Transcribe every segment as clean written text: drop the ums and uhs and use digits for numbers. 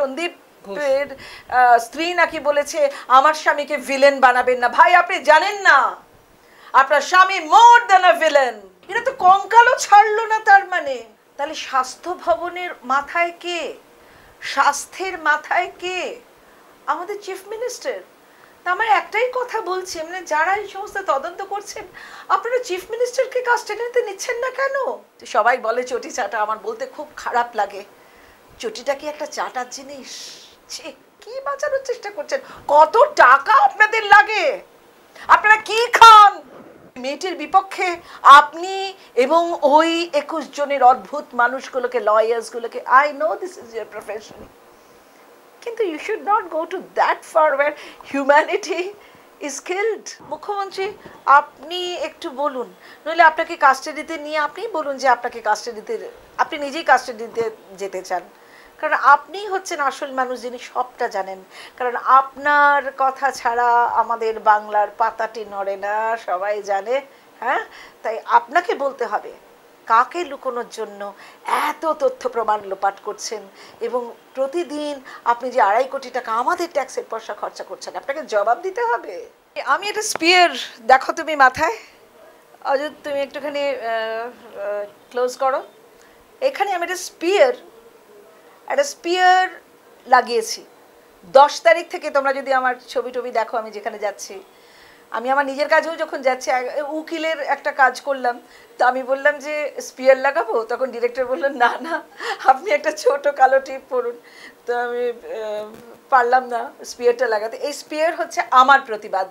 সন্দীপের স্ত্রী নাকি বলেছে আমার স্বামীকে ভিলেন বানাবেন না। ভাই আপনি জানেন না আপনার স্বামী মোর দ্যান আ ভিলেন। এটা তো কঙ্কালও ছাড়লো না। তার মানে তাহলে স্বাস্থ্য ভবনের মাথায় কে, স্বাস্থ্যের মাথায় কে? আমাদের চিফ মিনিস্টার। আমার একটাই কথা বলছি, মানে যারা এই সমস্ত তদন্ত করছেন আপনারা চিফ মিনিস্টারকে কাস্টাডিতে নিচ্ছেন না কেন? সবাই বলে চটি চাটা, আমার বলতে খুব খারাপ লাগে। চটিটা কি একটা চাটার জিনিস? কি বাঁচানোর চেষ্টা করছেন? কত টাকা আপনাদের লাগে? আপনারা কি খান? মেয়েটির বিপক্ষে আপনি এবং ওই 21 জনের অদ্ভুত মানুষগুলোকে, লয়ার্সগুলোকে, I know this is your profession, কিন্তু you should not go to that far where humanity is killed. মুখ্যমন্ত্রী আপনি একটু বলুন, নইলে আপনাকে কাস্টাডিতে নিয়ে আপনিই বলুন যে আপনাকে কাস্টাডিতে, আপনি নিজেই কাস্টাডিতে যেতে চান। কারণ আপনি হচ্ছেন আসল মানুষ যিনি সবটা জানেন। কারণ আপনার কথা ছাড়া আমাদের বাংলার পাতাটি নড়ে না, সবাই জানে। হ্যাঁ, তাই আপনাকে বলতে হবে কাকে লুকোনোর জন্য এত তথ্য প্রমাণ লোপাট করছেন, এবং প্রতিদিন আপনি যে 2.5 কোটি টাকা আমাদের ট্যাক্সের পয়সা খরচা করছেন, আপনাকে জবাব দিতে হবে। আমি এটা স্পিয়ার, দেখো তুমি মাথায়, অযথ তুমি একটুখানি ক্লোজ করো। এখানে আমি একটা স্পিয়ার লাগিয়েছি 10 তারিখ থেকে। তোমরা যদি আমার ছবি টবি দেখো, আমি যেখানে যাচ্ছি, আমি আমার নিজের কাজেও যখন যাচ্ছি, উকিলের একটা কাজ করলাম, তো আমি বললাম যে স্পিয়ার লাগাবো, তখন ডিরেক্টর বললেন না না আপনি একটা ছোট কালো টিপ পরুন। তো আমি পারলাম না স্পিয়ারটা লাগাতে। এই স্পিয়ার হচ্ছে আমার প্রতিবাদ।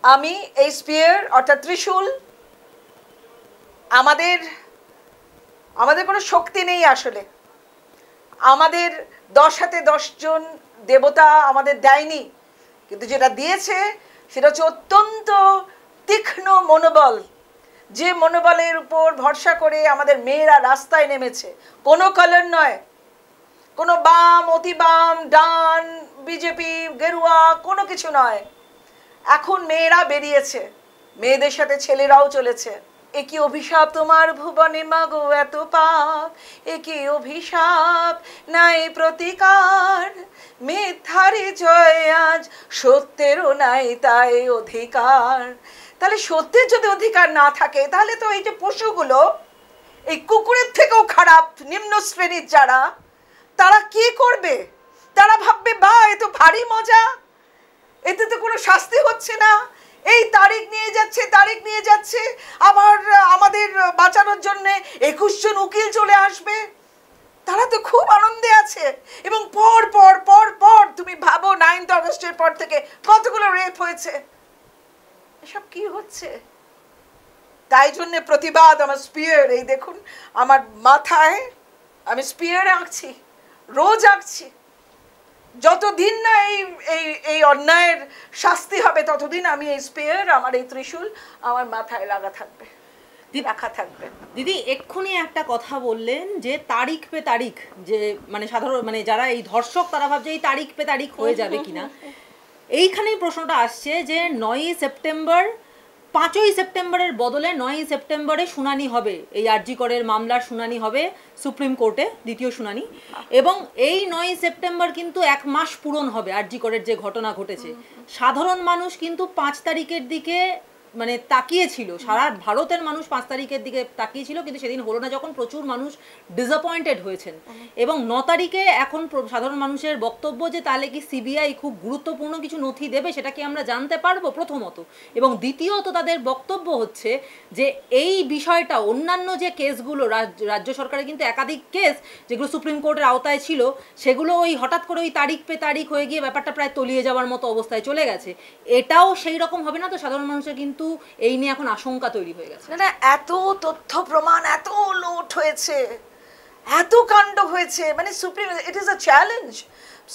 আমি এই স্পিয়ার অর্থাৎ ত্রিশূল, আমাদের কোনো শক্তি নেই আসলে, আমাদের 10 হাতে 10 জন দেবতা আমাদের দেয়নি, কিন্তু যেটা দিয়েছে সেটা হচ্ছে অত্যন্ত তীক্ষ্ণ মনোবল। যে মনোবলের উপর ভরসা করে আমাদের মেয়েরা রাস্তায় নেমেছে, কোনো কালার নয়, কোনো বাম, অতি বাম, ডান, বিজেপি, গেরুয়া, কোনো কিছু নয়। এখন মেয়েরা বেরিয়েছে, মেয়েদের সাথে ছেলেরাও চলেছে। একই অভিশাপ তোমার ভুবনে মাগো এত পাপ, একই অভিশাপ নাই প্রতিকার, মিথ্যারই জয় আজ সত্যেরও নাই তাই অধিকার। তাহলে সত্যের যদি অধিকার না থাকে, তাহলে তো এই যে পশুগুলো, এই কুকুরের থেকেও খারাপ নিম্ন শ্রেণীর যারা, তারা কি করবে? তারা ভাববে বা এ তো ভারী মজা, এতে তো কোনো শাস্তি হচ্ছে না, এই তারিখ নিয়ে যাচ্ছে, আবার আমাদের বাঁচানোর জন্য 21 জন উকিল চলে আসবে। তারা তো খুব আনন্দে আছে। এবং পর পর পর পর তুমি ভাবো 9 আগস্টের পর থেকে কতগুলো রেপ হয়েছে। এসব কি হচ্ছে? তাই জন্য প্রতিবাদ, আমার স্পিয়ার, এই দেখুন আমার মাথায় আমি স্পিয়ার আঁকছি, রোজ আঁকছি। যতদিন না এই অন্যায়ের শাস্তি হবে, ততদিন আমি এই স্পিয়ার, আমার এই ত্রিশূল আমার মাথায় রাখা থাকবে। দিদি এক্ষুনি একটা কথা বললেন যে তারিখ পে তারিখ, যে মানে সাধারণ মানে যারা এই ধর্ষক তারা ভাবছে এই তারিখ পে তারিখ হয়ে যাবে কিনা। এইখানেই প্রশ্নটা আসছে যে 9ই সেপ্টেম্বর, 5ই সেপ্টেম্বরের বদলে 9ই সেপ্টেম্বরে শুনানি হবে, এই আরজি করের মামলার শুনানি হবে সুপ্রিম কোর্টে, দ্বিতীয় শুনানি। এবং এই 9ই সেপ্টেম্বর কিন্তু 1 মাস পূরণ হবে আরজি করের যে ঘটনা ঘটেছে। সাধারণ মানুষ কিন্তু 5 তারিখের দিকে মানে তাকিয়েছিল, সারা ভারতের মানুষ 5 তারিখের দিকে তাকিয়েছিল, কিন্তু সেদিন হলো না যখন প্রচুর মানুষ ডিসঅ্যাপয়েন্টেড হয়েছেন। এবং 9 তারিখে এখন সাধারণ মানুষের বক্তব্য যে তাহলে কি সিবিআই খুব গুরুত্বপূর্ণ কিছু নথি দেবে, সেটা কি আমরা জানতে পারবো প্রথমত। এবং দ্বিতীয়ত তাদের বক্তব্য হচ্ছে যে এই বিষয়টা অন্যান্য যে কেসগুলো, রাজ্য সরকারের কিন্তু একাধিক কেস যেগুলো সুপ্রিম কোর্টের আওতায় ছিল, সেগুলো ওই হঠাৎ করে ওই তারিখ পে তারিখ হয়ে গিয়ে ব্যাপারটা প্রায় তলিয়ে যাওয়ার মতো অবস্থায় চলে গেছে। এটাও সেই রকম হবে না তো? সাধারণ মানুষের কিন্তু এই নিয়ে এখন আশঙ্কা তৈরি হয়ে গেছে। না, এত তথ্য প্রমাণ, এত লোট হয়েছে, এত কাণ্ড হয়েছে, মানে it is a challenge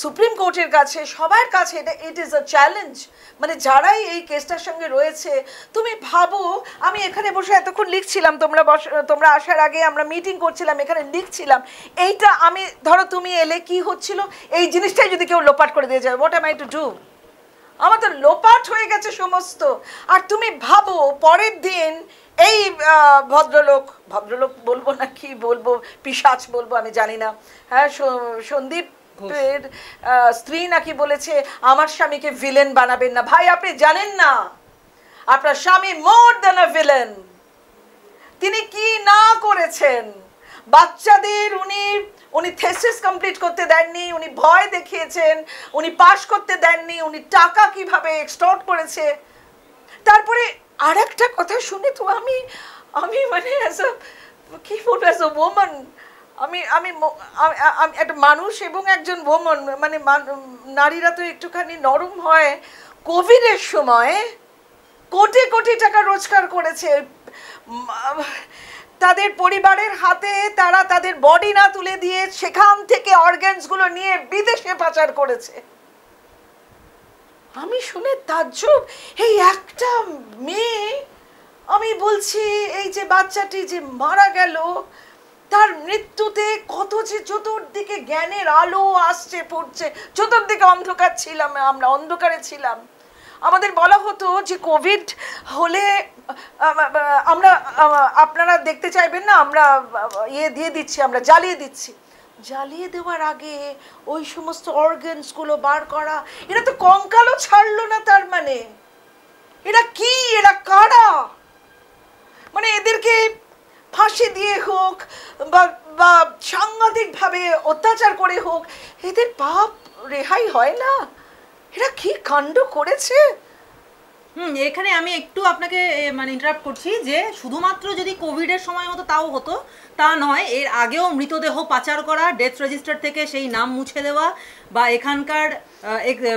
supreme কোর্টের কাছে, সবার কাছে ইট ইজ আ চ্যালেঞ্জ। মানে যারাই এই কেসটার সঙ্গে রয়েছে, তুমি ভাবো আমি এখানে বসে এতক্ষণ লিখছিলাম, তোমরা আসার আগে আমরা মিটিং করছিলাম, এখানে লিখছিলাম, এইটা আমি ধরো তুমি এলে কি হচ্ছিল, এই জিনিসটাই যদি কেউ লোপাট করে দিয়ে যায়, what M I to do? আমার তো লোপাট হয়ে গেছে সমস্ত। আর তুমি ভাবো পরের দিন এই ভদ্রলোক বলবো না কি বলবো, পিশাচ বলবো আমি জানি না, হ্যাঁ, সন্দীপ এর স্ত্রী নাকি বলেছে আমার স্বামীকে ভিলেন বানাবেন না। ভাই আপনি জানেন না আপনার স্বামী মোর দ্যান আ ভিলেন। তিনি কি না করেছেন, বাচ্চাদের উনি থেসিস কমপ্লিট করতে দেননি, উনি ভয় দেখিয়েছেন, উনি পাস করতে দেননি, উনি টাকা কিভাবে এক্সটর্ট করেছে। তারপরে আরেকটা কথা শুনে তো আমি মানে অ্যাজ আ কি বলবো, অ্যাজ আ ওম্যান আমি আমি একটা মানুষ এবং একজন ওম্যান, মানে নারীরা তো একটুখানি নরম হয়। কোভিডের সময় কোটি কোটি টাকা রোজগার করেছে, তাদের পরিবারের হাতে তারা তাদের বডি না তুলে দিয়ে সেখান থেকে অর্গানসগুলো নিয়ে বিদেশে পাচার করেছে। আমি শুনে তাজ্জব, এই একটা মেয়ে, আমি বলছি এই যে বাচ্চাটি যে মারা গেল, তার মৃত্যুতে কত যে চতুর্দিকে জ্ঞানের আলো আসছে পড়ছে, চতুর্দিকে অন্ধকার ছিলাম, আমরা অন্ধকারে ছিলাম। আমাদের বলা হতো যে কোভিড হলে আমরা, আপনারা দেখতে চাইবেন না, আমরা দিয়ে দিচ্ছি, আমরা জ্বালিয়ে দিচ্ছি। জ্বালিয়ে দেওয়ার আগে ওই সমস্ত অর্গানসগুলো বার করা, এরা তো কঙ্কালও ছাড়লো না। তার মানে এরা কি, এরা কারা? মানে এদেরকে ফাঁসি দিয়ে হোক বা সাংঘাতিকভাবে অত্যাচার করে হোক, এদের পাপ রেহাই হয় না। এরা কি কাণ্ড করেছে। এখানে আমি একটু আপনাকে মানে ইন্টারাপ্ট করছি যে শুধুমাত্র যদি কোভিডের সময় হতো তাও হতো, তা নয়, এর আগেও মৃতদেহ পাচার করা, ডেথ রেজিস্টার থেকে সেই নাম মুছে দেওয়া, বা এখানকার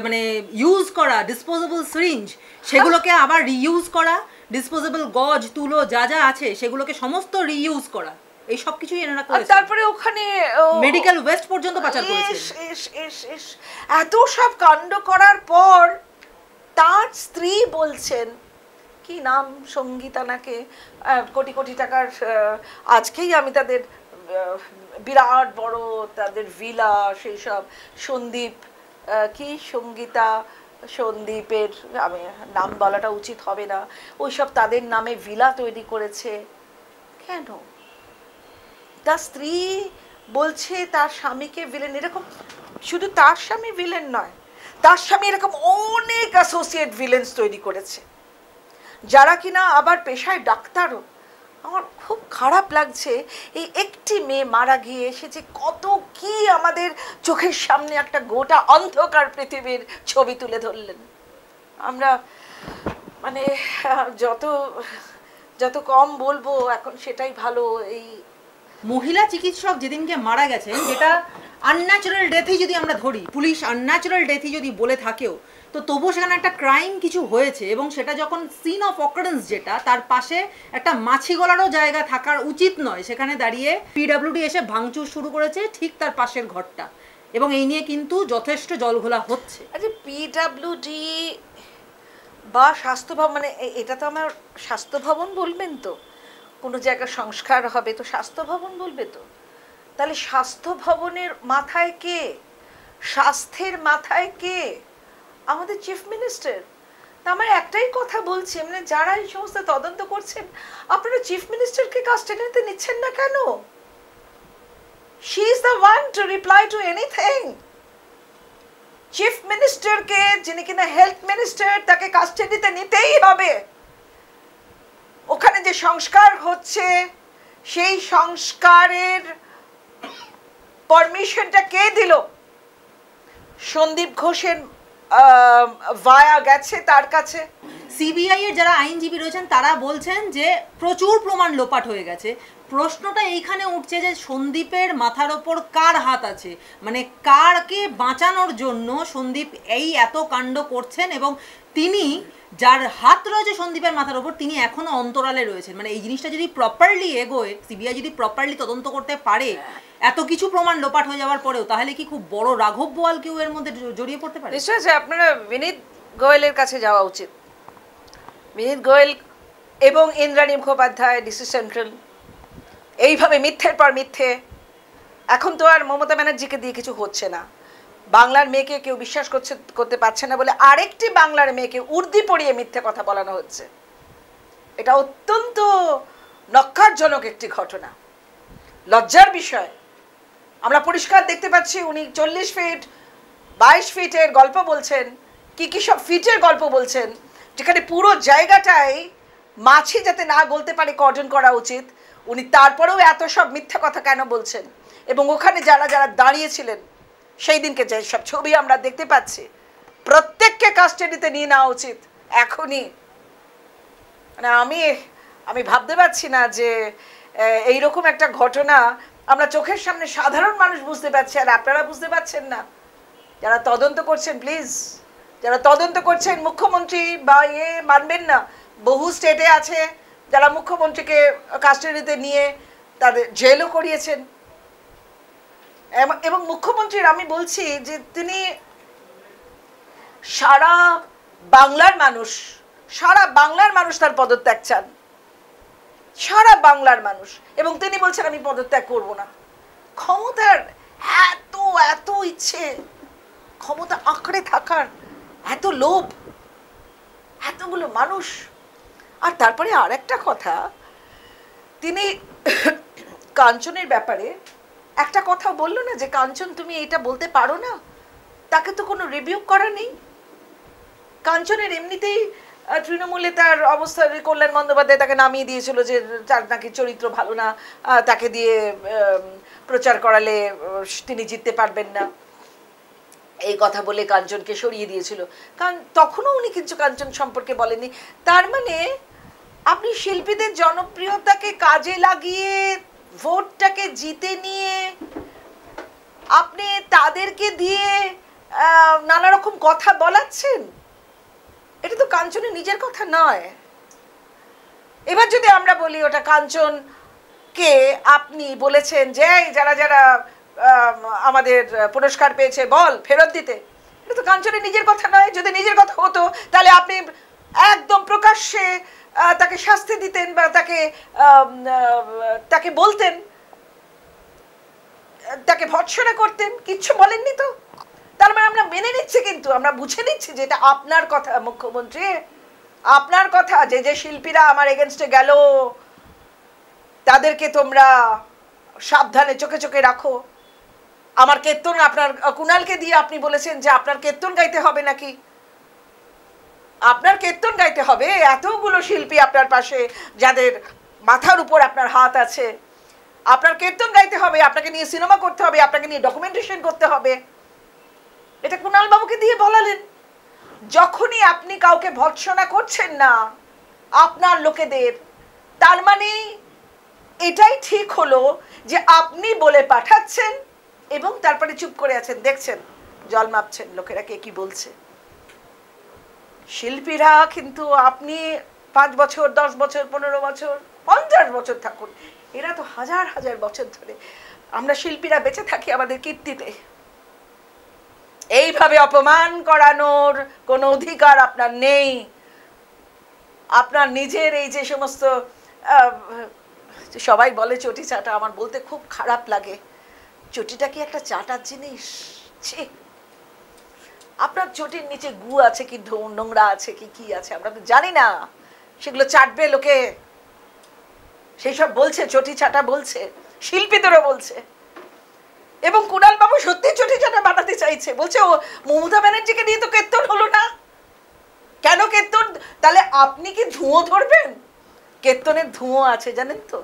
মানে ইউজ করা ডিসপোজেবল সিরিঞ্জ সেগুলোকে আবার রিইউজ করা, ডিসপোজেবল গজ তুলো যা যা আছে সেগুলোকে সমস্ত রিইউজ করা, এই সব কিছুই এনারা করেছে। তারপরে ওখানে মেডিকেল ওয়েস্ট পর্যন্ত পাচার করেছে। এত সব কাণ্ড করার পর তার স্ত্রী বলছেন, কি নাম, সঙ্গীতা নাকে, কোটি কোটি টাকার, আজকেই আমি তাদের বিরাট বড় তাদের ভিলা, সেই সব সন্দীপ, কি সঙ্গীতা সন্দীপের, আমি নাম বলাটা উচিত হবে না, ওই সব তাদের নামে ভিলা তৈরি করেছে। কেন? তার স্ত্রী বলছে তার স্বামীকে ভিলেন। এরকম শুধু তার স্বামী ভিলেন নয়, তার স্বামী এরকম অনেক অ্যাসোসিয়েট ভিলেন্স তৈরি করেছে, যারা কিনা আবার পেশায় ডাক্তারও। আমার খুব খারাপ লাগছে, এই একটি মেয়ে মারা গিয়ে এসে যে কত কি আমাদের চোখের সামনে একটা গোটা অন্ধকার পৃথিবীর ছবি তুলে ধরলেন। আমরা মানে যত যত কম বলবো এখন সেটাই ভালো। এই মহিলা চিকিৎসক যেদিনকে মারা গেছেন, যেটা আনন্যাচারাল ডেথই যদি আমরা ধরি, পুলিশ আনন্যাচারাল ডেথই যদি বলে থাকেও, তো তবুও সেখানে একটা ক্রাইম কিছু হয়েছে, এবং সেটা যখন সিন অফ অকারেন্স, যেটা তার পাশে একটা মাছি গলারও জায়গা থাকার উচিত নয়, সেখানে দাঁড়িয়ে পিডব্লিউডি এসে ভাঙচুর শুরু করেছে ঠিক তার পাশের ঘরটা, এবং এই নিয়ে কিন্তু যথেষ্ট জলঘোলা হচ্ছে। আচ্ছা, পিডব্লিউডি বা স্বাস্থ্য ভবন, মানে এটা তো আমার স্বাস্থ্য ভবন বলবেন তো, কোনো জায়গায় সংস্কার হবে তো স্বাস্থ্য ভবন বলবে তো, তাহলে স্বাস্থ্য ভবনের মাথায় কে, স্বাস্থ্যের মাথায় কে? আমাদের চিফ মিনিস্টার। তা আমার একটাই কথা বলছি, মানে যারা এই সমস্ত তদন্ত করছেন, আপনারা চিফ মিনিস্টারকে কাস্টাডিতে নিচ্ছেন না কেন? She is the one to reply to anything. Chief মিনিস্টারকে, যিনি কিনা হেলথ মিনিস্টার, তাকে কাস্টাডিতে নিতেই হবে। ওখানে যে সংস্কার হচ্ছে সেই সংস্কারের পারমিশনটা কে দিল? সন্দীপ ঘোষের ভায়া গেছে তার কাছে। সিবিআই এর যারা আইনজীবী রয়েছেন তারা বলছেন যে প্রচুর প্রমাণ লোপাট হয়ে গেছে। প্রশ্নটা এইখানে উঠছে যে সন্দীপের মাথার ওপর কার হাত আছে, মানে কারকে বাঁচানোর জন্য সন্দীপ এই এত কাণ্ড করছেন, এবং তিনি যার হাত রয়েছে সন্দীপের মাথার ওপর তিনি এখনো অন্তরালে রয়েছেন। মানে এই জিনিসটা যদি প্রপারলি এগোয়, সিবিআই যদি প্রপারলি তদন্ত করতে পারে, এত কিছু প্রমাণ লোপাট হয়ে যাওয়ার পরেও, তাহলে কি খুব বড় রাঘব বোয়াল কেউ এর মধ্যে জড়িয়ে পড়তে পারে? নিশ্চয়ই আপনারা বিনীত গোয়েলের কাছে যাওয়া উচিত। বিনীত গোয়েল এবং ইন্দ্রাণী মুখোপাধ্যায়, ডিসি সেন্ট্রাল, এইভাবে মিথ্যের পর মিথ্যে। এখন তো আর মমতা ব্যানার্জিকে দিয়ে কিছু হচ্ছে না, বাংলার মেয়েকে কেউ বিশ্বাস করতে পারছে না বলে আরেকটি বাংলার মেয়েকে উর্দি পড়িয়ে মিথ্যে কথা বলানো হচ্ছে। এটা অত্যন্ত নক্কারজনক একটি ঘটনা, লজ্জার বিষয়। আমরা পরিষ্কার দেখতে পাচ্ছি উনি 40 ফিট 22 ফিটের গল্প বলছেন, কি সব ফিটের গল্প বলছেন, যেখানে পুরো জায়গাটাই মাছি যাতে না গলতে পারে কর্ডন করা উচিত। উনি তারপরেও এত সব মিথ্যা কথা কেন বলছেন? এবং ওখানে যারা যারা দাঁড়িয়েছিলেন সেই দিনকে যে সব ছবি আমরা দেখতে পাচ্ছি, প্রত্যেককে কাস্টাডিতে নিয়ে নেওয়া উচিত এখনই। মানে আমি ভাবতে পারছি না যে এইরকম একটা ঘটনা আমরা চোখের সামনে সাধারণ মানুষ বুঝতে পারছি আর আপনারা বুঝতে পারছেন না। যারা তদন্ত করছেন প্লিজ, যারা তদন্ত করছেন, মুখ্যমন্ত্রী বা মানবেন না, বহু স্টেটে আছে যারা মুখ্যমন্ত্রীকে কাস্টাডিতে নিয়ে তাদের জেলও করিয়েছেন। এবং মুখ্যমন্ত্রীর আমি বলছি যে তিনি সারা বাংলার মানুষ তার পদত্যাগ চান, সারা বাংলার মানুষ, এবং তিনি বলছেন আমি পদত্যাগ করব না। ক্ষমতার এত ইচ্ছে, ক্ষমতা আঁকড়ে থাকার এত লোভ, এতগুলো মানুষ। আর তারপরে আর একটা কথা, তিনি কাঞ্চনের ব্যাপারে একটা কথা বললো না যে কাঞ্চন তুমি এটা বলতে পারো না, তাকে তো কোনো রিভিউ করা নেই। কাঞ্চনের এমনিতেই তৃণমূলে তার অবস্থা, কল্যাণ বন্দ্যোপাধ্যায় তাকে নামিয়ে দিয়েছিল যে তার নাকি চরিত্র ভালো না, তাকে দিয়ে প্রচার করালে তিনি জিততে পারবেন না, এই কথা বলে কাঞ্চনকে সরিয়ে দিয়েছিল। কারণ তখনও উনি কিছু কাঞ্চন সম্পর্কে বলেনি। তার মানে আপনি শিল্পীদের জনপ্রিয়তাকে কাজে লাগিয়ে ভোটটাকে জিতে নিয়ে আপনি তাদেরকে দিয়ে নানা রকম কথা বলাচ্ছেন, এটা তো কাঞ্চনের নিজের কথা নয়। এবার যদি আমরা বলি ওটা কাঞ্চনকে আপনি বলেছেন যে যারা যারা আমাদের পুরস্কার পেয়েছে বল ফেরত দিতে, এটা তো কাঞ্চনের নিজের কথা নয়। যদি নিজের কথা হতো তাহলে আপনি একদম প্রকাশ্যে তাকে শাস্তি দিতেন বা তাকে বলতেন, তাকে ভৎসনা করতেন, কিচ্ছু বলেননি তো। তার মানে আমরা মেনে নিচ্ছি, কিন্তু আমরা বুঝে নিচ্ছি যে এটা আপনার কথা মুখ্যমন্ত্রী, আপনার কথা। যে শিল্পীরা আমার এগেনস্টে গেল তাদেরকে তোমরা সাবধানে চোখে চোখে রাখো। আমার কীর্তন আপনার কুণালকে দিয়ে আপনি বলেছেন যে আপনার কীর্তন গাইতে হবে নাকি, আপনার কীর্তন গাইতে হবে। এতগুলো শিল্পী আপনার পাশে যাদের মাথার উপর আপনার হাত আছে, আপনার কীর্তন গাইতে হবে, আপনাকে নিয়ে সিনেমা করতে হবে, আপনাকে নিয়ে ডকুমেন্টেশন করতে হবে। এটা কুণাল বাবুকে দিয়ে বলালেন। যখনই আপনি কাউকে ভৎসনা করছেন না আপনার লোকেদের, তার মানে এটাই ঠিক হলো যে আপনি বলে পাঠাচ্ছেন এবং তারপরে চুপ করে আছেন, দেখছেন, জল মাপছেন লোকেরা কে কি বলছে। শিল্পীরা কিন্তু আপনি 5 বছর 10 বছর 15 বছর 50 বছর থাকুন, এরা তো হাজার হাজার বছর ধরে। আমরা শিল্পীরা বেঁচে থাকি আমাদের কীর্তিতে। এইভাবে অপমান করানোর কোনো অধিকার আপনার নেই। আপনার নিজের এই যে সমস্ত সবাই বলে চটি চাটা, আমার বলতে খুব খারাপ লাগে। চটিটা কি একটা চাটার জিনিস? ছি, আপনার চটির নিচে গু আছে কি নোংরা আছে কি আছে আমরা তো জানি না, সেগুলো চাটবে লোকে, সেই সব বলছে, চটি চাটা বলছে, শিল্পীদেরও বলছে। এবং কুণাল বাবু সত্যি চটি চাটা বানাতে চাইছে, বলছে ও মমতা ব্যানার্জিকে দিয়ে তো কীর্তন হলো না, কেন কীর্তন? তাহলে আপনি কি ধুঁয়ো ধরবেন? কীর্তনের ধুঁয়ো আছে জানেন তো,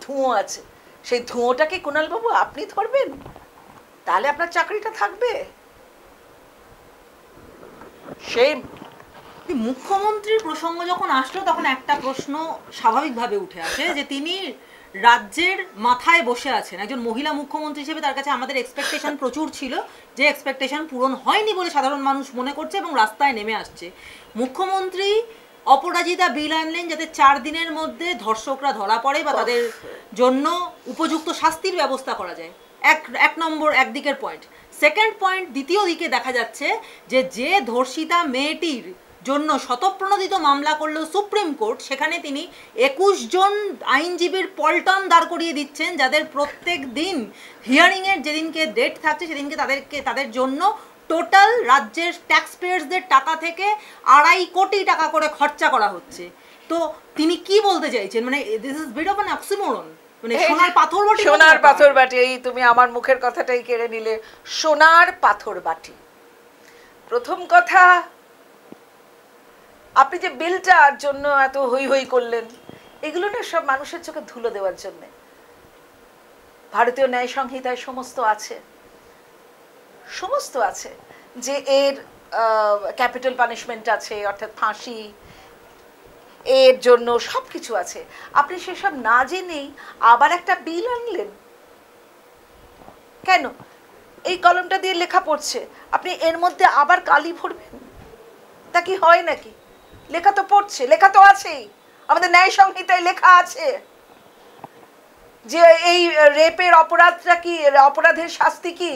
ধুঁয়ো আছে, সেই ধুঁয়োটাকে কুণাল বাবু আপনি ধরবেন? তাহলে আপনার চাকরিটা থাকবে? সেই মুখ্যমন্ত্রীর প্রসঙ্গ যখন আসলো তখন একটা প্রশ্ন স্বাভাবিকভাবে উঠে আসে যে তিনি রাজ্যের মাথায় বসে আছেন, একজন মহিলা মুখ্যমন্ত্রী হিসেবে তার কাছে আমাদের এক্সপেকটেশন প্রচুর ছিল, যে এক্সপেকটেশন পূরণ হয়নি বলে সাধারণ মানুষ মনে করছে এবং রাস্তায় নেমে আসছে। মুখ্যমন্ত্রী অপরাজিতা বিল আনলেন যাতে 4 দিনের মধ্যে ধর্ষকরা ধরা পড়ে বা তাদের জন্য উপযুক্ত শাস্তির ব্যবস্থা করা যায়। এক নম্বর একদিকের পয়েন্ট। সেকেন্ড পয়েন্ট, দ্বিতীয় দিকে দেখা যাচ্ছে যে ধর্ষিতা মেয়েটির জন্য স্বতঃপ্রণোদিত মামলা করলো সুপ্রিম কোর্ট, সেখানে তিনি 21 জন আইনজীবীর পল্টন দাঁড় করিয়ে দিচ্ছেন, যাদের প্রত্যেক দিন হিয়ারিংয়ের যেদিনকে ডেট থাকছে সেদিনকে তাদের জন্য টোটাল রাজ্যের ট্যাক্স পেয়ার্সদের টাকা থেকে 2.5 কোটি টাকা করে খরচা করা হচ্ছে। তো তিনি কি বলতে চাইছেন? মানে this is bit of an oxymoron. মানে সোনার পাথর বাটি, সোনার পাথর বাটি, এই তুমি আমার মুখের কথাটাই কেড়ে নিলে। সোনার পাথর বাটি। প্রথম কথা, আপনি যে বিলটার জন্য এত হই হই করলেন, এগুলো না সব মানুষের চোখে ধুলো দেওয়ার জন্য। ভারতীয় ন্যায় সংহিতায় সমস্ত আছে, সমস্ত আছে যে এর ক্যাপিটাল পানিশমেন্ট আছে, অর্থাৎ ফাঁসি, এর জন্য সব কিছু আছে। আপনি সেসব না জেনেই আবার একটা বিল আনলেন কেন? এই কলমটা দিয়ে লেখা পড়ছে, আপনি এর মধ্যে আবার কালি ভরবেন? তা কি হয় নাকি? লেখা তো পড়ছে, লেখা তো আছেই, আমাদের ন্যায় সংহিতায় লেখা আছে যে এই রেপের অপরাধটা কি, অপরাধের শাস্তি কি।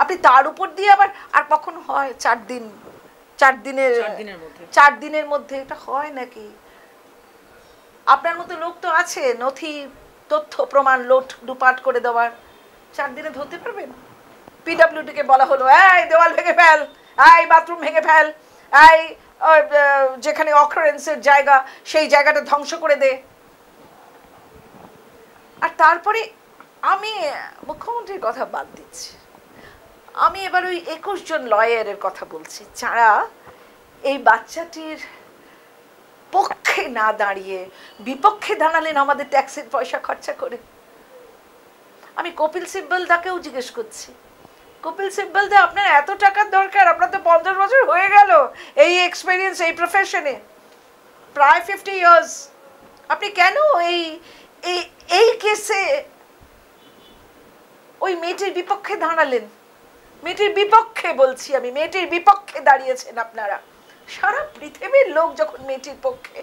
আপনি তার উপর দিয়ে আবার, আর কখন হয় 4 দিন, 4 দিনের মধ্যে এটা হয় নাকি? আপনার মতো লোক তো আছে নথি তথ্য প্রমাণ লোট লুপাট করে দেওয়ার, 4 দিনে ধরতে পারবেন? পিডব্লিউডি কে বলা হলো, এই দেওয়াল ভেঙে ফেল, এই বাথরুম ভেঙে ফেল, এই যেখানে অকারেন্সের জায়গা সেই জায়গাটা ধ্বংস করে দে। আর তারপরে আমি মুখ্যমন্ত্রীর কথা বাদ দিচ্ছি, আমি এবার ওই 21 জন লয়ারের কথা বলছি যারা এই বাচ্চাটির পক্ষে না দাঁড়িয়ে বিপক্ষে দাঁড়ালেন আমাদের ট্যাক্সের পয়সা খরচা করে। আমি কপিল সিব্বল দাকেও জিজ্ঞেস করছি, কপিল সিব্বল দা, আপনার এত টাকার দরকার, আপনার তো 50 বছর হয়ে গেল এই এক্সপেরিয়েন্স, এই প্রফেশনে প্রায় 50 ইয়ার্স, আপনি কেন এই এই কেসে ওই মেয়েটির বিপক্ষে দাঁড়ালেন? মেয়েটির বিপক্ষে বলছি আমি, মেয়েটির বিপক্ষে দাঁড়িয়েছেন আপনারা। সারা পৃথিবীর লোক যখন মেয়েটির পক্ষে,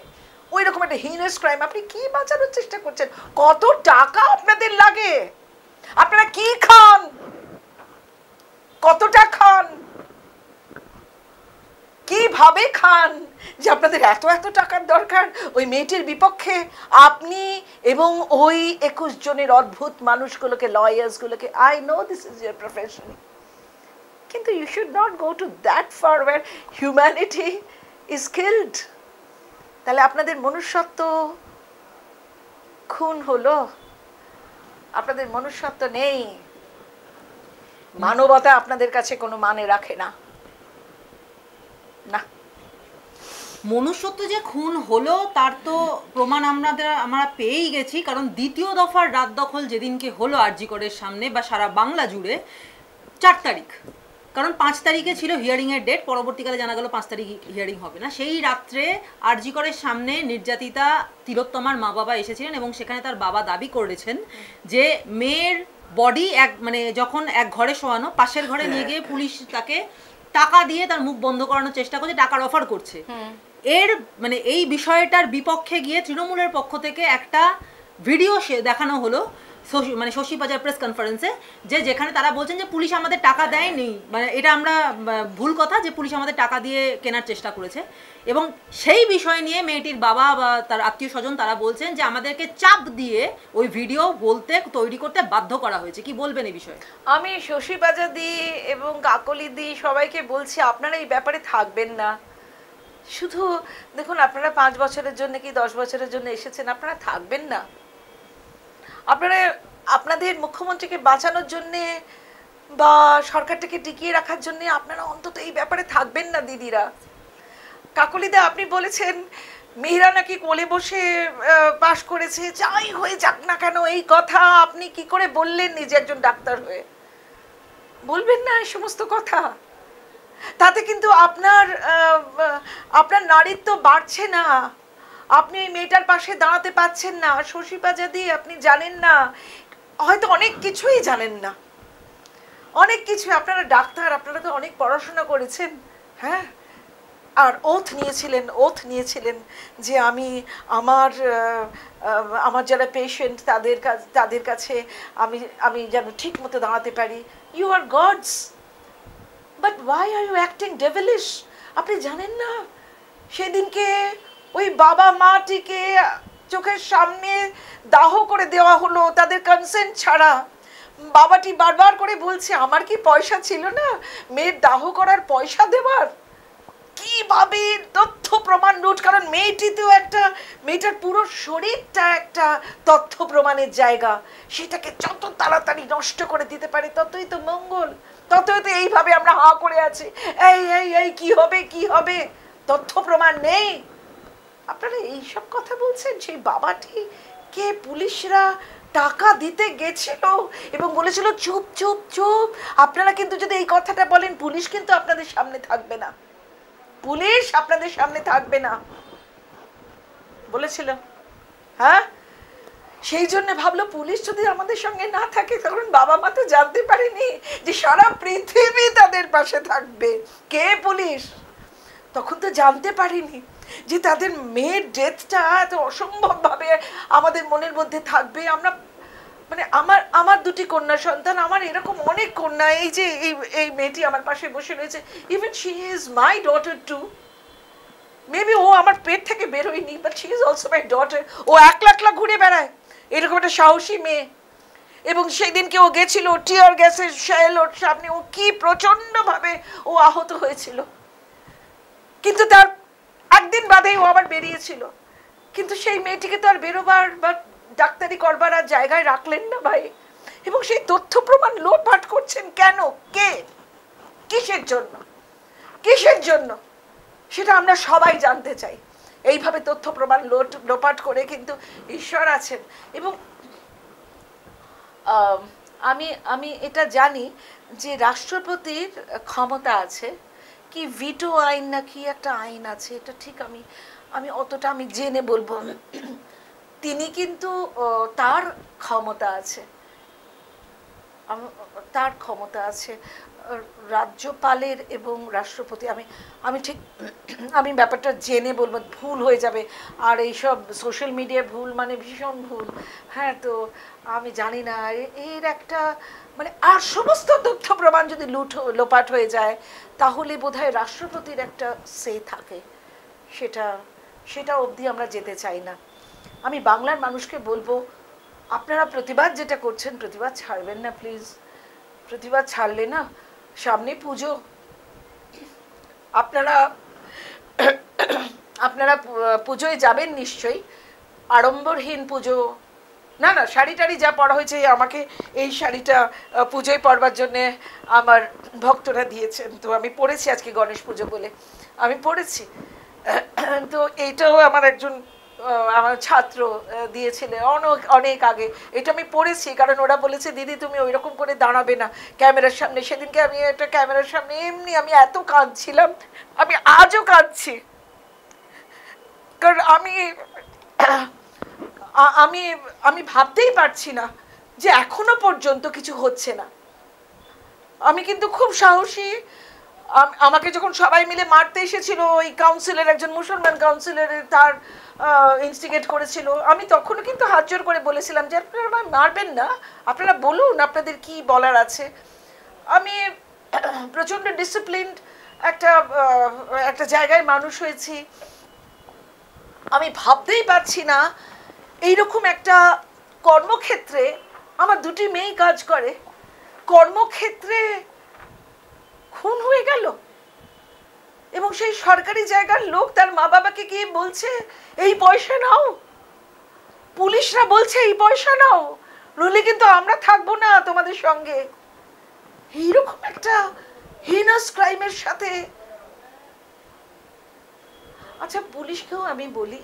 ওই রকম একটা হিনাস ক্রাইম, আপনি কি বাঁচানোর চেষ্টা করছেন? কত টাকা আপনাদের লাগে? আপনারা কি খান? কতটা খান? কিভাবে খান যে আপনাদের এত এত টাকার দরকার ওই মেয়েটির বিপক্ষে? আপনি এবং ওই 21 জনের অদ্ভুত মানুষগুলোকে, লয়ার্সগুলোকে, I know this is your profession, কিন্তু you should not go to that far where humanity is killed. তাহলে আপনাদের মনুষ্যত্ব খুন হলো, আপনাদের মনুষ্যত্ব নেই, মানবতা আপনাদের কাছে কোনো মানে রাখে না। না, মনুষ্যত্ব যে খুন হলো তার তো প্রমাণ আমরা পেয়েই গেছি, কারণ দ্বিতীয় দফার রাত দখল যেদিনকে হলো আরজি করের সামনে বা সারা বাংলা জুড়ে, 4 তারিখ, কারণ 5 তারিখে ছিল হিয়ারিংয়ের ডেট, পরবর্তীকালে জানা গেল 5 তারিখ হিয়ারিং হবে না। সেই রাত্রে আরজি করের সামনে নির্যাতিতা তিলোত্তমার মা বাবা এসেছিলেন এবং সেখানে তার বাবা দাবি করেছেন যে মেয়ের বডি মানে যখন এক ঘরে শোয়ানো, পাশের ঘরে নিয়ে গিয়ে পুলিশ তাকে টাকা দিয়ে তার মুখ বন্ধ করানোর চেষ্টা করছে, টাকার অফার করছে। এর মানে এই বিষয়টার বিপক্ষে গিয়ে তৃণমূলের পক্ষ থেকে একটা ভিডিও দেখানো হলো, মানে শশী বাজার প্রেস কনফারেন্সে, যেখানে তারা বলছেন যে পুলিশ আমাদের টাকা দেয়নি, মানে এটা আমরা ভুল কথা, যে পুলিশ আমাদের টাকা দিয়ে কেনার চেষ্টা করেছে। এবং সেই বিষয় নিয়ে মেয়েটির বাবা বা তার আত্মীয় স্বজন তারা বলছেন যে আমাদেরকে চাপ দিয়ে ওই ভিডিও তৈরি করতে বাধ্য করা হয়েছে। কি বলবেন এই বিষয়ে? আমি শশী বাজার দি এবং কাকলি দি সবাইকে বলছি, আপনারা এই ব্যাপারে থাকবেন না। শুধু দেখুন, আপনারা 5 বছরের জন্য কি 10 বছরের জন্য এসেছেন, আপনারা থাকবেন না। আপনারা আপনাদের মুখ্যমন্ত্রীকে বাঁচানোর জন্যে বা সরকারটাকে টিকিয়ে রাখার জন্য আপনারা অন্তত এই ব্যাপারে থাকবেন না। দিদিরা, কাকলিদা, আপনি বলেছেন মেয়েরা নাকি কোলে বসে পাশ করেছে, যাই হয়ে যাক না কেন, এই কথা আপনি কি করে বললেন নিজে একজন ডাক্তার হয়ে? বলবেন না এই সমস্ত কথা। তাতে কিন্তু আপনার নারীত্ব বাড়ছে না, আপনি এই মেয়েটার পাশে দাঁড়াতে পারছেন না। শশী বাজাদি, আপনি জানেন না, হয়তো অনেক কিছুই জানেন না, অনেক কিছু। আপনারা ডাক্তার, আপনারা তো অনেক পড়াশোনা করেছেন, হ্যাঁ, আর ওথ নিয়েছিলেন যে আমি আমার যারা পেশেন্ট তাদের কাছে আমি যেন ঠিক মতো দাঁড়াতে পারি। You are gods, but why are you acting devilish? আপনি জানেন না সেদিনকে ওই বাবা মাটিকে চোখের সামনে দাহ করে দেওয়া হলো তাদের কনসেন্ট ছাড়া। বাবাটি বারবার করে বলছে, আমার কি পয়সা ছিল না মেয়ের দাহ করার পয়সা দেওয়ার? কিভাবে তথ্য প্রমাণ লুট, কারণ মেয়েটিতেও একটা, মেয়েটার পুরো শরীরটা একটা তথ্য প্রমাণের জায়গা, সেটাকে যত তাড়াতাড়ি নষ্ট করে দিতে পারে ততই তো মঙ্গল। ততই তো এইভাবে আমরা হা করে আছি, এই এই এই কি হবে কি হবে, তথ্য প্রমাণ নেই। আপনারা এইসব কথা বলছেন। সেই বাবাটি কে পুলিশরা টাকা দিতে গেছিল এবং বলেছিল চুপ চুপ চুপ, আপনারা কিন্তু যদি এই কথাটা বলেন পুলিশ কিন্তু আপনাদের সামনে থাকবে না, পুলিশ আপনাদের সামনে থাকবে না বলেছিল। হ্যাঁ, সেই জন্য ভাবলো পুলিশ যদি আমাদের সঙ্গে না থাকে, কারণ বাবা মা তো জানতে পারেনি যে সারা পৃথিবী তাদের পাশে থাকবে। কে পুলিশ তখন তো জানতে পারিনি যে তাদের মেয়ের ডেথটা এত অসম্ভবভাবে আমাদের মনের মধ্যে থাকবে। আমরা মানে আমার দুটি কন্যা সন্তান, আমার এরকম অনেক কন্যা, এই যে এই মেয়েটি আমার পাশে বসে রয়েছে, even she is my daughter too. Maybe ও আমার পেট থেকে বেরোয়নি, but she is also my daughter. ও একলা ঘুরে বেড়ায়, এরকম একটা সাহসী মেয়ে। এবং সেই দিনকে ও গেছিল টিয়ার গ্যাসের শেল ওর সামনে, ও কি প্রচণ্ডভাবে ও আহত হয়েছিল, কিন্তু তার একদিন বাদেই ও আবার বেরিয়েছিল। কিন্তু সেই মেয়েটিকে তো আর বেরোবার বা ডাক্তারি করবার আর জায়গায় রাখলেন না ভাই। এবং সেই তথ্য প্রমাণ লোপাট করছেন কেন, কে, কিসের জন্য, কিসের জন্য, সেটা আমরা সবাই জানতে চাই। এইভাবে তথ্য প্রমাণ লোপাট করে কিন্তু ঈশ্বর আছেন। এবং আমি আমি এটা জানি যে রাষ্ট্রপতির ক্ষমতা আছে, কি ভিটো আইন না কি একটা আইন আছে, এটা ঠিক আমি অতটা আমি জেনে বলবো। তিনি কিন্তু তার ক্ষমতা আছে, তার ক্ষমতা আছে রাজ্যপালের এবং রাষ্ট্রপতি। আমি ঠিক আমি ব্যাপারটা জেনে বলবো, ভুল হয়ে যাবে। আর এইসব সোশ্যাল মিডিয়ায় ভুল মানে ভীষণ ভুল। হ্যাঁ, তো আমি জানি না এর একটা মানে, আর সমস্ত তথ্য প্রমাণ যদি লোপাট হয়ে যায় তাহলে বোধহয় রাষ্ট্রপতির একটা সে থাকে, সেটা অবধি আমরা যেতে চাই না। আমি বাংলার মানুষকে বলবো, আপনারা প্রতিবাদ যেটা করছেন প্রতিবাদ ছাড়বেন না প্লিজ। প্রতিবাদ ছাড়লে না, সামনে পুজো, আপনারা পুজোয় যাবেন নিশ্চয়ই, আড়ম্বরহীন পুজো। না না, শাড়ি টাড়ি যা পরা হয়েছে, আমাকে এই শাড়িটা পুজোয় পরবার জন্যে আমার ভক্তরা দিয়েছেন, তো আমি পরেছি আজকে গণেশ পুজো বলে আমি পরেছি। তো এইটাও আমার একজন আমার ছাত্র দিয়েছিল অনেক আগে, এটা আমি পড়েছি, কারণ ওরা বলেছে দিদি তুমি ওই রকম করে দাঁড়াবে না ক্যামেরার সামনে। সেদিনকে আমি একটা ক্যামেরার সামনে এমনি আমি এত কাঁদছিলাম, আমি আজও কাঁদছি, কারণ আমি ভাবতেই পারছি না যে এখনো পর্যন্ত কিছু হচ্ছে না। আমি কিন্তু খুব সাহসী। আমাকে যখন সবাই মিলে মারতে এসেছিল, ওই কাউন্সিলর, একজন মুসলমান কাউন্সিলর, তার ইনস্টিগেট করেছিল, আমি তখনও কিন্তু হাত জোর করে বলেছিলাম যে আপনারা মারবেন না, আপনারা বলুন আপনাদের কি বলার আছে। আমি প্রচণ্ড ডিসিপ্লিনড একটা জায়গায় মানুষ হয়েছি। আমি ভাবতেই পারছি না এইরকম একটা কর্মক্ষেত্রে, আমার দুটি মেয়েই কাজ করে, কর্মক্ষেত্রে খুন হয়ে গেল। এবং সেই সরকারি জায়গার লোক তার মা বাবাকে গিয়ে বলছে এই পয়সা নাও, পুলিশরা বলছে এই পয়সা নাও, নইলে কিন্তু আমরা থাকবো না তোমাদের সঙ্গে। এইরকম একটা হিনাস ক্রাইমের সাথে। আচ্ছা, পুলিশকেও আমি বলি,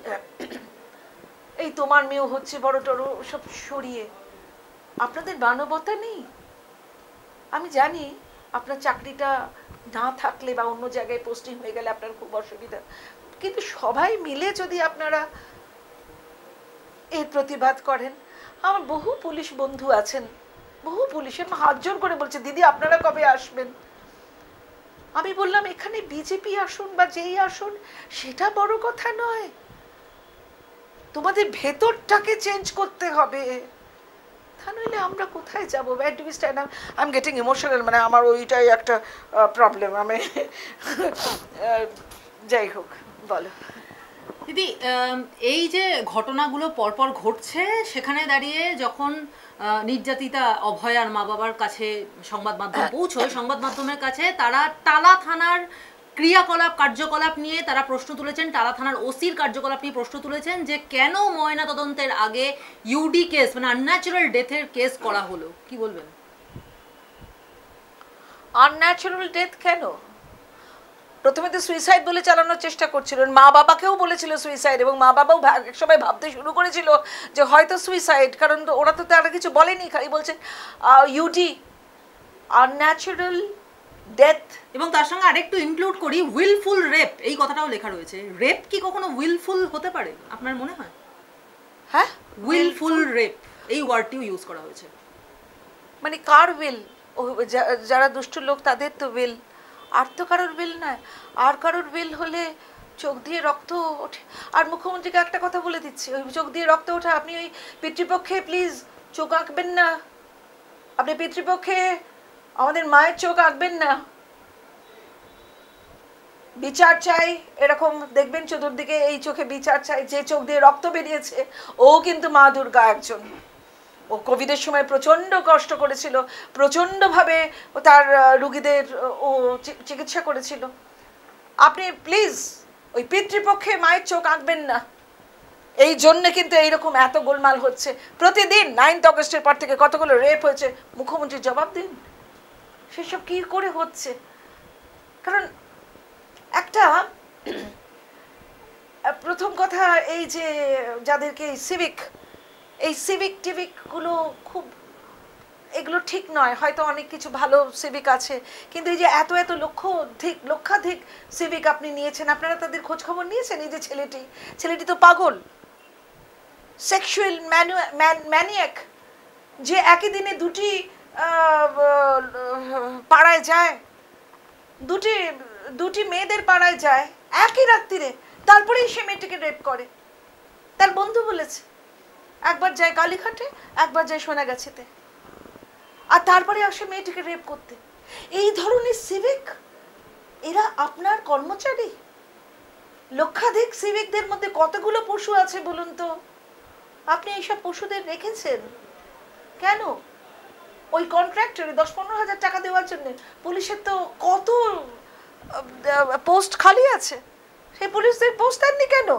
এই তোমার মেয়েও হচ্ছে বড় টড়ো সব সরিয়ে, আপনাদের মানবতা নেই। আমি জানি আপনার চাকরিটা না থাকলে বা অন্য জায়গায় পোস্টিং হয়ে গেলে আপনার খুব অসুবিধা, কিন্তু সবাই মিলে যদি আপনারা এর প্রতিবাদ করেন। আমার বহু পুলিশ বন্ধু আছেন, বহু পুলিশের হাত জোর করে বলছে দিদি আপনারা কবে আসবেন। আমি বললাম এখানে বিজেপি আসুন বা যেই আসুন সেটা বড় কথা নয়, তোমাদের ভেতরটাকে চেঞ্জ করতে হবে, তা নইলে আমরা কোথায় যাবো? Where do we stand? I'm getting emotional, মানে আমার ওইটাই একটা প্রবলেম। আমি যাই হোক, বলো দিদি। এই যে ঘটনাগুলো পরপর ঘটছে, সেখানে দাঁড়িয়ে যখন নির্যাতিতা অভয়ার মা বাবার কাছে সংবাদ মাধ্যম পৌঁছয়, সংবাদ মাধ্যমের কাছে তারা টালা থানার ক্রিয়াকলাপ কার্যকলাপ নিয়ে তারা প্রশ্ন তুলেছেন, টালা থানার ওসির কার্যকলাপ নিয়ে প্রশ্ন তুলেছেন যে কেন ময়না তদন্তের আগে ইউডি কেস মানে আনন্যাচুরাল ডেথের কেস করা হলো, কি বলবেন? আনন্যাচুরাল ডেথ কেন? প্রথমে তো সুইসাইড বলে চালানোর চেষ্টা করছিলেন, মা বাবাকেও বলেছিল সুইসাইড, এবং মা বাবাও একসময় ভাবতে শুরু করেছিল যে হয়তো সুইসাইড, কারণ ওরা তো তারা কিছু বলেনি, খালি বলছেন ইউডি, আনন্যাচুরাল ডেথ। এবং তার সঙ্গে আরেকটু ইনক্লুড করি উইলফুল রেপ, এই কথাটাও লেখা রয়েছে। রেপ কি কখনো উইলফুল হতে পারে আপনার মনে হয়? হ্যাঁ, উইলফুল রেপ এই ওয়ার্ডটিও ইউজ করা হয়েছে। মানে কার উইল? যারা দুষ্ট লোক তাদের তো উইল, আর তো কারোর বিল নয়। আর কারোর বিল হলে চোখ দিয়ে রক্ত ওঠে। আর মুখ্যমন্ত্রীকে একটা কথা বলে দিচ্ছি, ওই চোখ দিয়ে রক্ত ওঠে, আপনি ওই পিতৃপক্ষে প্লিজ চোখ আঁকবেন না, আপনি পিতৃপক্ষে আমাদের মায়ের চোখ আঁকবেন না। বিচার চাই, এরকম দেখবেন চতুর্দিকে এই চোখে বিচার চাই। যে চোখ দিয়ে রক্ত বেরিয়েছে ও কিন্তু মা দুর্গা একজন। ও কোভিডের সময় প্রচণ্ড কষ্ট করেছিল, প্রচণ্ডভাবে তার রুগীদের ও চিকিৎসা করেছিল। আপনি প্লিজ ওই পিতৃপক্ষে মায়ের চোখ আঁকবেন না। এই জন্যে কিন্তু এইরকম এত গোলমাল হচ্ছে প্রতিদিন। 9th অগস্টের পর থেকে কতগুলো রেপ হয়েছে, মুখ্যমন্ত্রী জবাব দিন সেসব কি করে হচ্ছে। কারণ একটা প্রথম কথা, এই যে যাদেরকে এই সিভিক টিভিকগুলো খুব, এগুলো ঠিক নয়। হয়তো অনেক কিছু ভালো সিভিক আছে, কিন্তু এই যে এত এত লক্ষাধিক সিভিক আপনি নিয়েছেন, আপনারা তাদের খোঁজ খবর নিয়েছেন? এই যে ছেলেটি তো পাগল, সেক্সুয়াল ম্যানিয়াক, যে একই দিনে দুটি পাড়ায় যায়, দুটি মেয়েদের পাড়ায় যায় একই রাত্রিরে, তারপরেই সে মেয়েটিকে রেপ করে। তার বন্ধু বলেছে একবার যায় কালীঘাটে, একবার যায় সোনাগাছিতে, আর তারপরে আসে মেয়েটিকে রেপ করতে। এই ধরনের সিভিক, এরা আপনার কর্মচারী? লক্ষাধিক সিভিকদের মধ্যে কতগুলো পশু আছে বলুন তো? আপনি এইসব পশুদের রেখেছেন কেন? ওই কন্ট্রাক্টরে 10-15 হাজার টাকা দেওয়ার জন্য পুলিশের তো কত পোস্ট খালি আছে, সেই পুলিশদের পোস্ট দেননি কেন?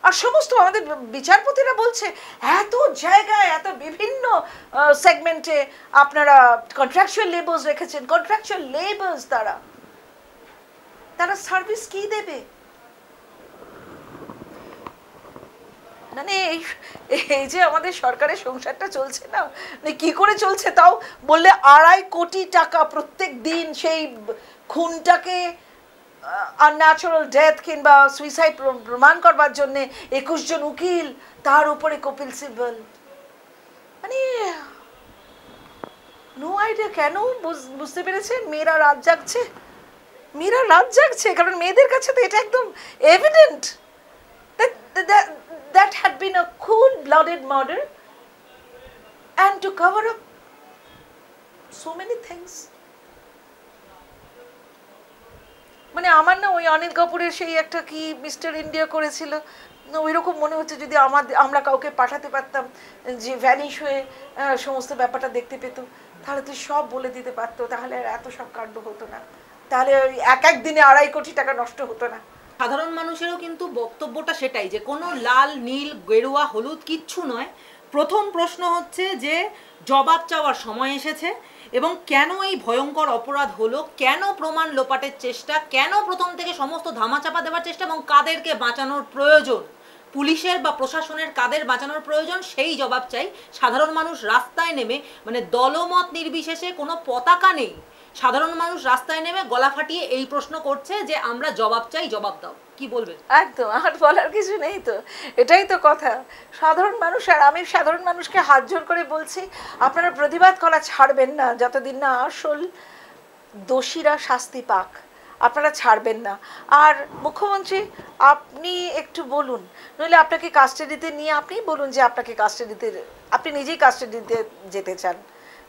আর সমস্ত আমাদের বিচারপতিরা বলছে এত জায়গায়, এত বিভিন্ন সেগমেন্টে আপনারা কন্ট্রাকচুয়াল লেবার্স রেখেছেন। কন্ট্রাকচুয়াল লেবার্স তারা সার্ভিস কি দেবে? মানে এই যে আমাদের সরকারের সংসারটা চলছে না, মানে কি করে চলছে তাও বললে 2.5 কোটি টাকা প্রত্যেক দিন সেই খুনটাকে আনন্যাচুরাল ডেথ কিংবা সুইসাইড প্রমাণ করবার জন্যে 21 জন উকিল, তার উপরে কপিল সিব্বল। মানে নো আইডিয়া। কেন বুঝতে পেরেছেন? মেয়েরা রাত জাগছে, কারণ মেয়েদের কাছে তো এটা একদম evident that had been a cold-blooded murder, and to cover up so many things. মানে আমার না ওই অনিল কাপুরের সেই একটা কি মিস্টার ইন্ডিয়া করেছিল, ওই রকম মনে হচ্ছে যদি আমরা কাউকে পাঠাতে পারতাম যে ভ্যানিশ হয়ে সমস্ত ব্যাপারটা দেখতে পেত, তাহলে তো সব বলে দিতে পারতো, তাহলে আর এত সব কাণ্ড হতো না, তাহলে এক দিনে 2.5 কোটি টাকা নষ্ট হতো না। সাধারণ মানুষেরও কিন্তু বক্তব্যটা সেটাই, যে কোনো লাল নীল গেরুয়া হলুদ কিচ্ছু নয়। প্রথম প্রশ্ন হচ্ছে যে জবাব চাওয়ার সময় এসেছে, এবং কেন এই ভয়ঙ্কর অপরাধ হলো, কেন প্রমাণ লোপাটের চেষ্টা, কেন প্রথম থেকে সমস্ত ধামাচাপা দেওয়ার চেষ্টা, এবং কাদেরকে বাঁচানোর প্রয়োজন, পুলিশের বা প্রশাসনের কাদের বাঁচানোর প্রয়োজন, সেই জবাব চাই। সাধারণ মানুষ রাস্তায় নেমে, মানে দলমত নির্বিশেষে, কোনো পতাকা নেই, সাধারণ মানুষ রাস্তায় নেমে গলা ফাটিয়ে এই প্রশ্ন করছে যে আমরা জবাব চাই, জবাব দাও। কি বলবেন? একদম, আর বলার কিছু নেই তো, এটাই তো কথা। সাধারণ মানুষ, আর আমি সাধারণ মানুষকে হাত জোর করে বলছি, আপনারা প্রতিবাদ করা ছাড়বেন না যতদিন না আসল দোষীরা শাস্তি পাক, আপনারা ছাড়বেন না। আর মুখ্যমন্ত্রী আপনি একটু বলুন, নইলে আপনাকে কাস্টাডিতে নিয়ে আপনিই বলুন যে আপনাকে কাস্টাডিতে, আপনি নিজেই কাস্টাডিতে যেতে চান,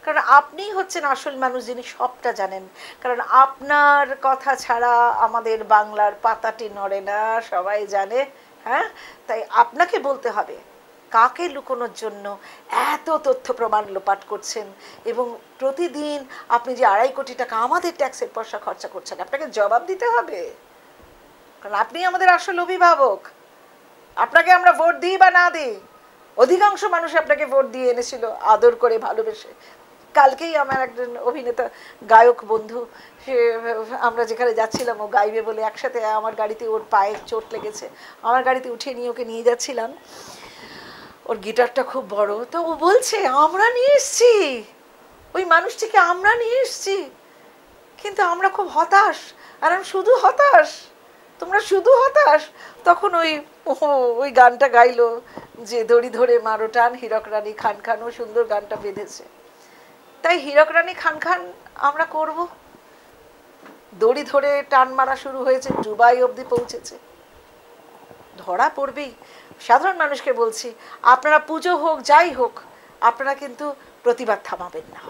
কারণ আপনি হচ্ছেন আসল মানুষ যিনি সবটা জানেন। কারণ আপনার কথা ছাড়া আমাদের বাংলার পাতাটি নড়ে না, সবাই জানে। হ্যাঁ, তাই আপনাকে বলতে হবে কাকে লুকোনোর জন্য এত তথ্য প্রমাণ লোপাট করছেন এবং প্রতিদিন আপনি যে 2.5 কোটি টাকা আমাদের ট্যাক্সের পয়সা খরচা করছেন, আপনাকে জবাব দিতে হবে, কারণ আপনি আমাদের আসল অভিভাবক। আপনাকে আমরা ভোট দিই বা না দিই, অধিকাংশ মানুষ আপনাকে ভোট দিয়ে এনেছিল আদর করে ভালোবেসে। কালকেই আমার একজন অভিনেতা গায়ক বন্ধু, সে আমরা যেখানে যাচ্ছিলাম ও গাইবে বলে একসাথে আমার গাড়িতে, ওর পায়ে চোট লেগেছে, আমার গাড়িতে উঠিয়ে নিয়ে ওকে নিয়ে যাচ্ছিলাম, ওর গিটারটা খুব বড়, তো ও বলছে আমরা নিয়ে এসছি, ওই মানুষটিকে আমরা নিয়ে এসছি, কিন্তু আমরা খুব হতাশ। আর আমি শুধু হতাশ, তোমরা শুধু হতাশ। তখন ওই গানটা গাইলো যে দড়ি ধরে মারো টান হীরক রানী খান খান, ও সুন্দর গানটা বেঁধেছে। তাই হীরক রানী খান খান আমরা করব। দড়ি ধরে টান মারা শুরু হয়েছে, দুবাই অবধি পৌঁছেছে, ধরা পড়বেই। সাধারণ মানুষকে বলছি, আপনারা পুজো হোক যাই হোক, আপনারা কিন্তু প্রতিবাদ থামাবেন না।